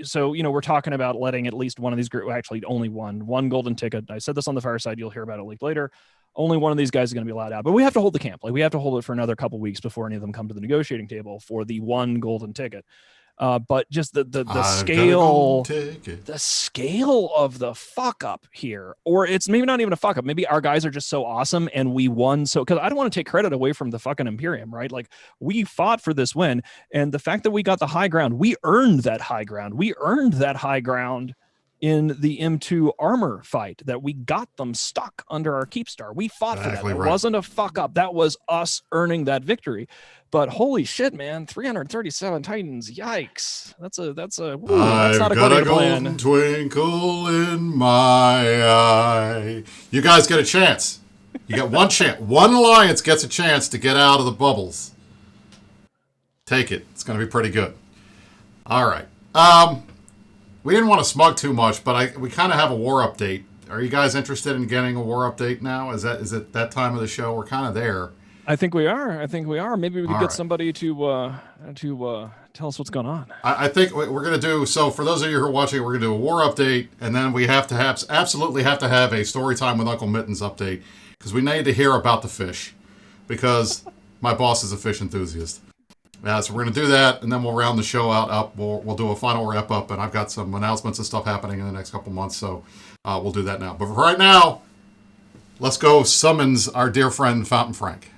so, you know, we're talking about letting at least one of these groups, actually only one golden ticket. I said this on the fireside, you'll hear about it leaked later. Only one of these guys is going to be allowed out, but we have to hold the camp. Like, we have to hold it for another couple weeks before any of them come to the negotiating table for the one golden ticket. But just the scale of the fuck up here, or it's maybe not even a fuck up. Maybe our guys are just so awesome and we won. So, because I don't want to take credit away from the fucking Imperium, right? Like, we fought for this win, and the fact that we got the high ground, we earned that high ground. We earned that high ground in the M2 armor fight, that we got them stuck under our keep star. We fought for that. It wasn't a fuck up. That was us earning that victory. But holy shit, man, 337 Titans. Yikes. That's not according to plan. I've got a golden twinkle in my eye. You guys get a chance. You get one chance. One alliance gets a chance to get out of the bubbles. Take it. It's going to be pretty good. All right. We didn't want to smug too much, but we kind of have a war update. Are you guys interested in getting a war update now? Is it that time of the show? We're kind of there. I think we are. Maybe we could All get right. somebody to tell us what's going on. I think we're going to do, so for those of you who are watching, we're going to do a war update, and then we absolutely have to have a story time with Uncle Mittens update, because we need to hear about the fish, because my boss is a fish enthusiast. Yeah, so we're going to do that, and then we'll round the show up. We'll do a final wrap up, and I've got some announcements and stuff happening in the next couple months, so we'll do that now. But for right now, let's go summons our dear friend Fountain Frank.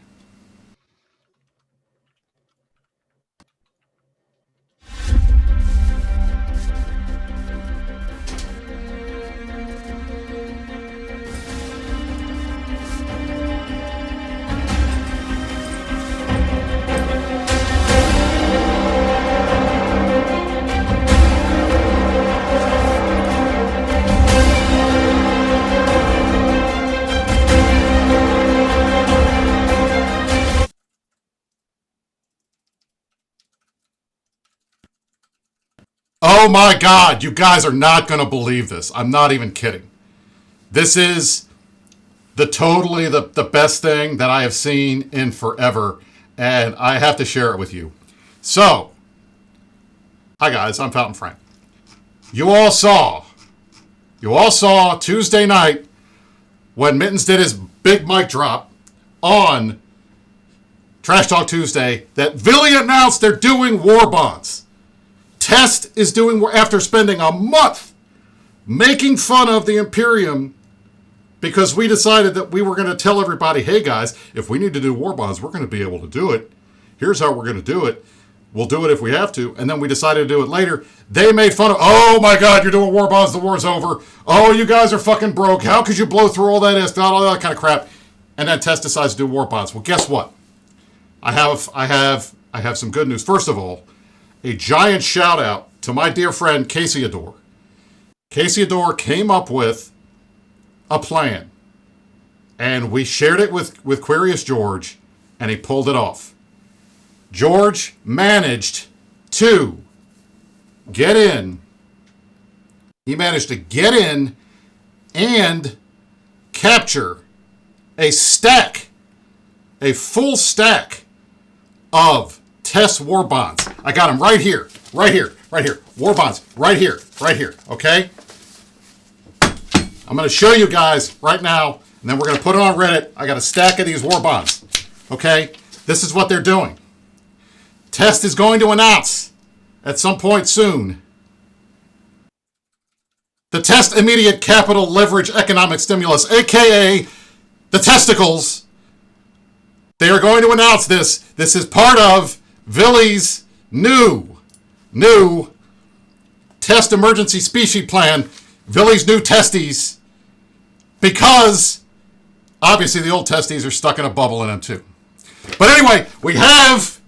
Oh my God, you guys are not going to believe this. I'm not even kidding. This is the best thing that I have seen in forever, and I have to share it with you. So, hi guys, I'm Fountain Frank. You all saw Tuesday night when Mittens did his big mic drop on Trash Talk Tuesday that Villy announced they're doing war bonds. Test is doing, after spending a month making fun of the Imperium because we decided that we were going to tell everybody, hey guys, if we need to do war bonds, we're going to be able to do it. Here's how we're going to do it. We'll do it if we have to. And then we decided to do it later. They made fun of, oh my God, you're doing war bonds, the war's over. Oh, you guys are fucking broke. How could you blow through all that, all that kind of crap? And then Test decides to do war bonds. Well, guess what? I have some good news. First of all, a giant shout out to my dear friend Casey Adore. Casey Adore came up with a plan, and we shared it with Quarius George, and he pulled it off. George managed to get in. He managed to get in and capture a full stack of Test war bonds. I got them right here. War bonds, right here, okay? I'm going to show you guys right now, and then we're going to put it on Reddit. I got a stack of these war bonds, okay? This is what they're doing. Test is going to announce at some point soon the Test Immediate Capital Leverage Economic Stimulus, aka the testicles. They are going to announce this. This is part of Villy's new Test Emergency Species Plan, Villy's new testes, because obviously the old testes are stuck in a bubble in them too. But anyway, we have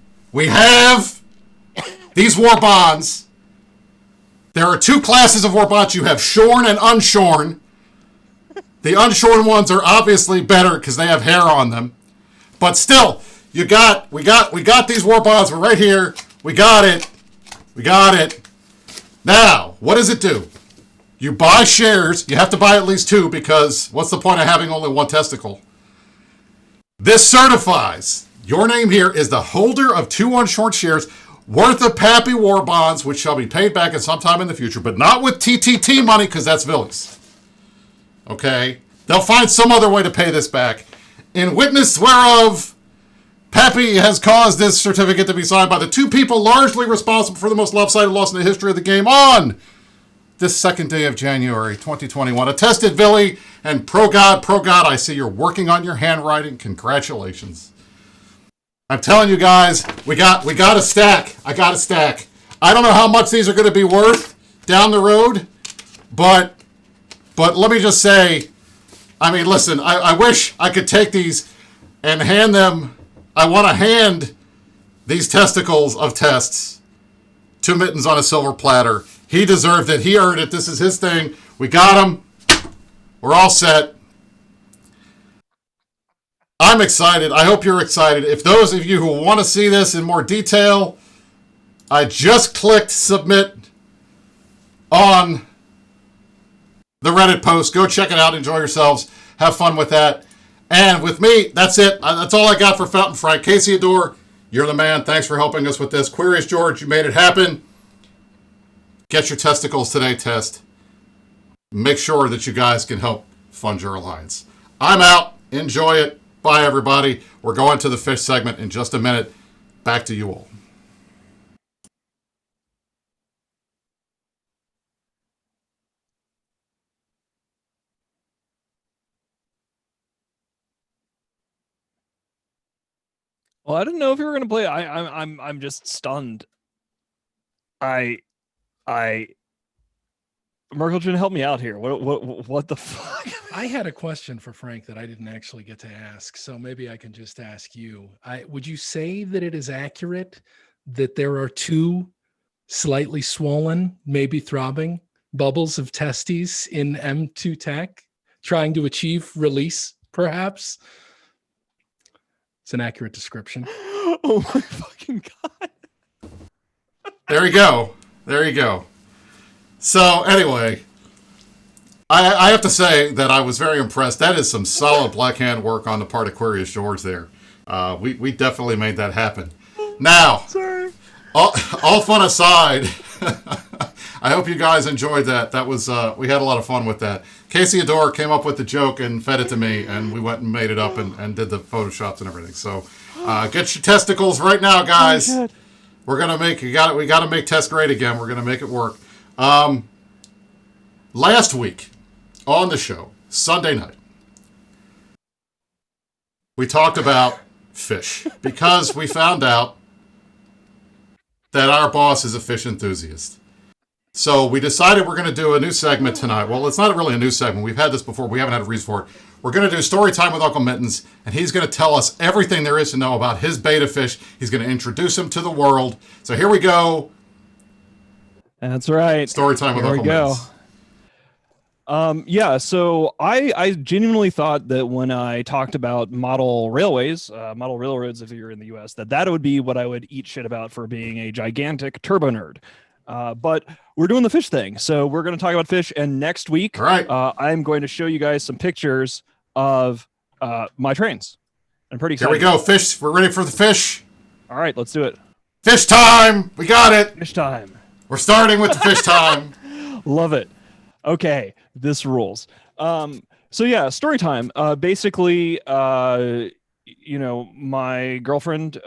these war bonds. There are two classes of war bonds. You have shorn and unshorn. The unshorn ones are obviously better because they have hair on them. But still, we got these war bonds. We're right here. We got it. Now, what does it do? You buy shares. You have to buy at least two because what's the point of having only one testicle? This certifies your name here is the holder of 2 unshorn shares worth of Pappy war bonds, which shall be paid back at some time in the future, but not with TTT money because that's Villy's. Okay? They'll find some other way to pay this back. In witness whereof, Pappy has caused this certificate to be signed by the 2 people largely responsible for the most lopsided loss in the history of the game on this second day of January 2021. Attested, Villy, and pro God, I see you're working on your handwriting. Congratulations. I'm telling you guys, we got a stack. I got a stack. I don't know how much these are going to be worth down the road, but let me just say, I mean, listen, I wish I could take these and hand them. I want to hand these testicles of tests to Mittens on a silver platter. He deserved it. He earned it. This is his thing. We got him. We're all set. I'm excited. I hope you're excited. If those of you who want to see this in more detail, I just clicked submit on the Reddit post. Go check it out. Enjoy yourselves. Have fun with that. And with me, that's it. That's all I got for Fountain Frank. Casey Adore, you're the man. Thanks for helping us with this. Queries George, you made it happen. Get your testicles today test. Make sure that you guys can help fund your alliance. I'm out. Enjoy it. Bye, everybody. We're going to the fish segment in just a minute. Back to you all. Well, I didn't know if you were going to play. I'm just stunned. Merkelchen, help me out here. What the fuck? I had a question for Frank that I didn't actually get to ask, so maybe I can just ask you. Would you say that it is accurate that there are two slightly swollen, maybe throbbing bubbles of testes in M2 Tech trying to achieve release, perhaps? It's an accurate description. Oh my fucking God. There you go. There you go. So anyway, I have to say that I was very impressed. That is some solid blackhand work on the part of Aquarius George there. We definitely made that happen. Now, all fun aside, I hope you guys enjoyed that. That was we had a lot of fun with that. Casey Adore came up with the joke and fed it to me, and we went and made it up and did the photoshops and everything. So get your testicles right now, guys. Oh, we're gonna make we got to make test great again. We're gonna make it work. Last week on the show, Sunday night, we talked about fish because we found out that our boss is a fish enthusiast. So we decided we're going to do a new segment tonight. Well, it's not really a new segment. We've had this before. We haven't had a reason for it. We're going to do Story Time with Uncle Mittens, and he's going to tell us everything there is to know about his beta fish. He's going to introduce him to the world. So here we go. That's right. Story Time with Uncle Mittens. Yeah, so I genuinely thought that when I talked about model railways, model railroads, if you're in the U.S., that would be what I would eat shit about for being a gigantic turbo nerd. But we're doing the fish thing, so we're going to talk about fish. And next week, all right, I'm going to show you guys some pictures of my trains. I'm pretty excited. Here we go, fish. We're ready for the fish. All right, let's do it. Fish time. We got it. Fish time. We're starting with the fish time. Love it. Okay, this rules. So yeah, story time. Basically, my girlfriend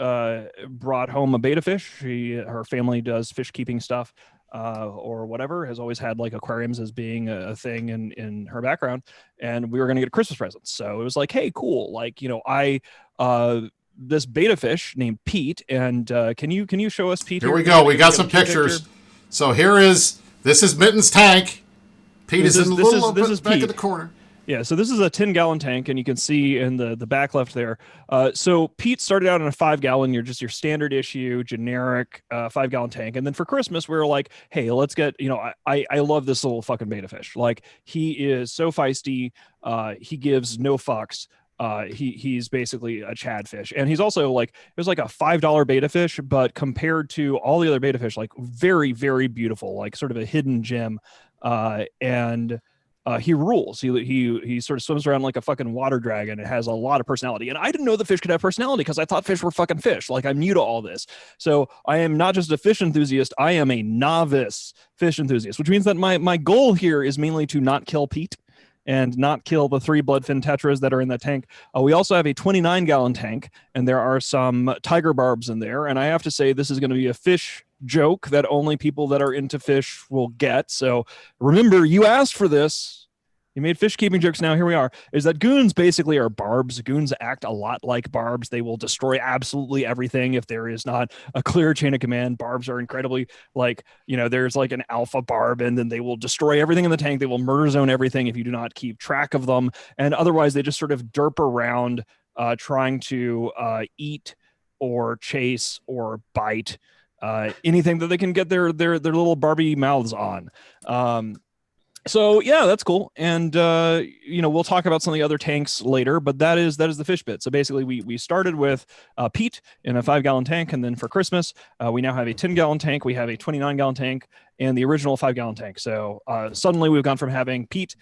brought home a beta fish. Her family does fish keeping stuff or whatever, has always had like aquariums as being a thing in her background, and we were going to get a Christmas present. So it was like, hey, cool. Like, this beta fish named Pete, and can you show us Pete? Here we go. We got some pictures. Picture? So this is Mittens' tank. Pete is in the little back in the corner. Yeah, so this is a 10-gallon tank, and you can see in the back left there. So Pete started out in a 5-gallon, your standard issue, generic 5-gallon tank. And then for Christmas, we were like, hey, let's get, I love this little fucking beta fish. Like, he is so feisty. He gives no fucks. He's basically a Chad fish. And he's also like, it was like a $5 beta fish, but compared to all the other beta fish, like very, very beautiful, like sort of a hidden gem. He rules. He sort of swims around like a fucking water dragon. It has a lot of personality. And I didn't know the fish could have personality because I thought fish were fucking fish. Like, I'm new to all this. So I am not just a fish enthusiast. I am a novice fish enthusiast, which means that my goal here is mainly to not kill Pete and not kill the 3 bloodfin tetras that are in the tank. We also have a 29-gallon tank, and there are some tiger barbs in there. And I have to say, this is going to be a fish joke that only people that are into fish will get. So remember, you asked for this. You made fish keeping jokes. Now here we are. Is that goons basically are barbs. Goons act a lot like barbs. They will destroy absolutely everything if there is not a clear chain of command. Barbs are incredibly there's like an alpha barb, and then they will destroy everything in the tank. They will murder zone everything if you do not keep track of them. And otherwise, they just sort of derp around trying to eat or chase or bite anything that they can get their little Barbie mouths on. So yeah, that's cool. And we'll talk about some of the other tanks later, but that is the fish bit. So basically we started with Pete in a 5-gallon tank, and then for Christmas we now have a 10-gallon tank, we have a 29-gallon tank, and the original 5-gallon tank. So suddenly we've gone from having Pete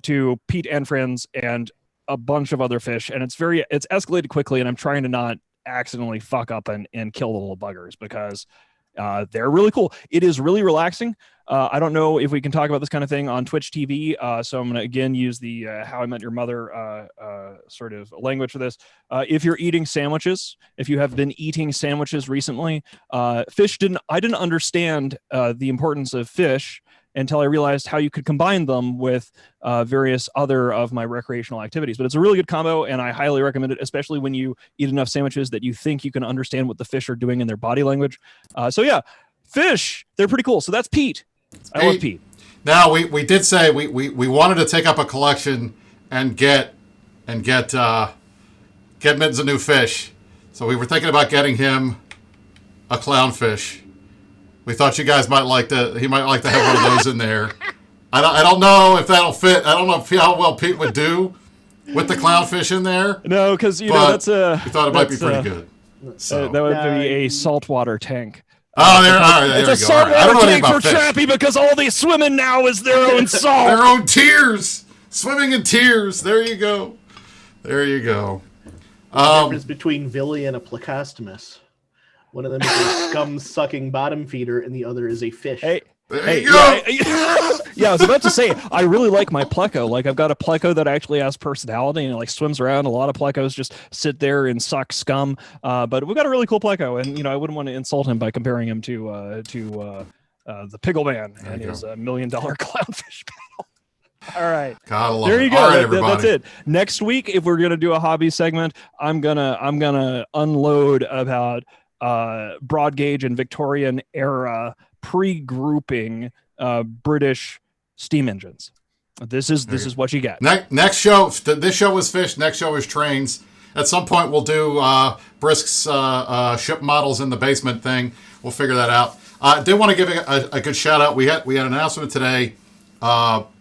to Pete and friends and a bunch of other fish, and it's escalated quickly, and I'm trying to not accidentally fuck up and kill the little buggers because they're really cool. It is really relaxing. I don't know if we can talk about this kind of thing on Twitch TV. So I'm going to again use the How I Met Your Mother sort of language for this. If you're eating sandwiches, if you have been eating sandwiches recently, I didn't understand the importance of fish until I realized how you could combine them with various other of my recreational activities. But it's a really good combo, and I highly recommend it, especially when you eat enough sandwiches that you think you can understand what the fish are doing in their body language. So yeah, fish, they're pretty cool. So that's Pete. I love Pete. Now we did say we wanted to take up a collection and get Mittens a new fish. So we were thinking about getting him a clownfish. We thought you guys might like he might like to have one of those in there. I don't know if that'll fit. I don't know how well Pete would do with the clownfish in there. No, because you know that's a. We thought it might be pretty good. So that would be a saltwater tank. Oh, there it's a saltwater tank for Chappie because all they swim in now is their own salt. Their own tears. Swimming in tears. There you go. There you go. The difference between Villi and a plecostomus. One of them is a scum-sucking bottom feeder, and the other is a fish. There you go. Yeah, I was about to say, I really like my pleco. Like, I've got a pleco that actually has personality and like swims around. A lot of plecos just sit there and suck scum. But we've got a really cool pleco, and I wouldn't want to insult him by comparing him to the Piggle Man and his $1 million clownfish panel. All right. God, I love there you it. go. All right, everybody. That's it. Next week, if we're gonna do a hobby segment, I'm gonna unload about broad gauge and Victorian era pre-grouping British steam engines. This is what you get. Next show. This show was fish. Next show is trains. At some point, we'll do Brisk's ship models in the basement thing. We'll figure that out. I did want to give a good shout out. We had an announcement today.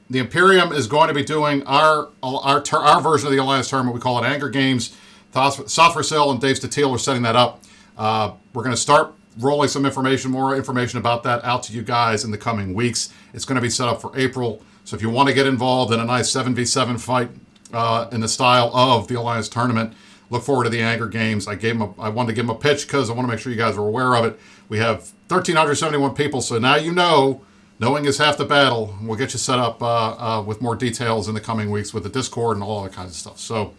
The Imperium is going to be doing our version of the Alliance tournament. We call it Anger Games. Software and Dave Statiel are setting that up. We're going to start rolling more information about that out to you guys in the coming weeks. It's going to be set up for April. So if you want to get involved in a nice 7v7 fight in the style of the Alliance tournament, look forward to the Anger Games. I wanted to give them a pitch because I want to make sure you guys are aware of it. We have 1,371 people, so now you know. Knowing is half the battle. We'll get you set up with more details in the coming weeks with the Discord and all that kind of stuff. So,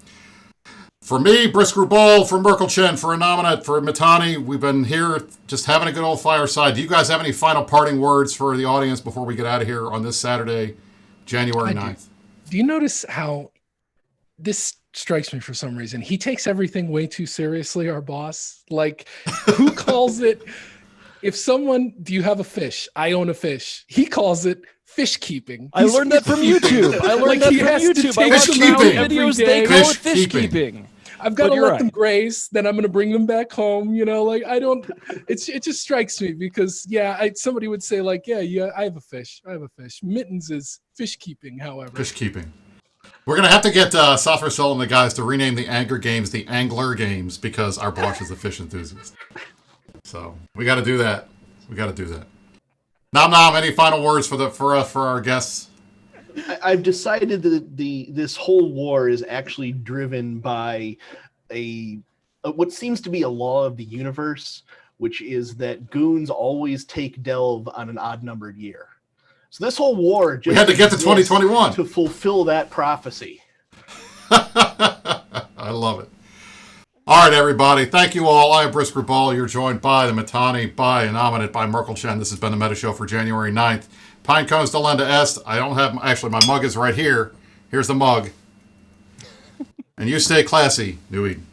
for me, Brisk Rubal, for Merkel Chen, for Anominate, for Mitani, we've been here just having a good old fireside. Do you guys have any final parting words for the audience before we get out of here on this Saturday, January 9th? Do you notice how this strikes me for some reason? He takes everything way too seriously, our boss. Like, who calls it... If someone, do you have a fish? I own a fish. He calls it fish keeping. I learned that from YouTube. I learned that from YouTube. I watch videos. They call it fish keeping. I've got to let them graze. Then I'm going to bring them back home. It just strikes me because somebody would say like, I have a fish. Mittens is fish keeping. However, fish keeping. We're going to have to get Software Soul and the guys to rename the Anger Games the Angler Games because our boss is a fish enthusiast. So we got to do that. Nom, any final words for our guests? I've decided that this whole war is actually driven by what seems to be a law of the universe, which is that goons always take delve on an odd-numbered year. So this whole war just we had to get to 2021 to fulfill that prophecy. I love it. All right, everybody. Thank you all. I am Brisk Rubal. You're joined by the Mitani, by Anominate, by Merkel Chen. This has been the Meta Show for January 9th. Pine cones delenda est. I don't have... Actually, my mug is right here. Here's the mug. And you stay classy, New Eden.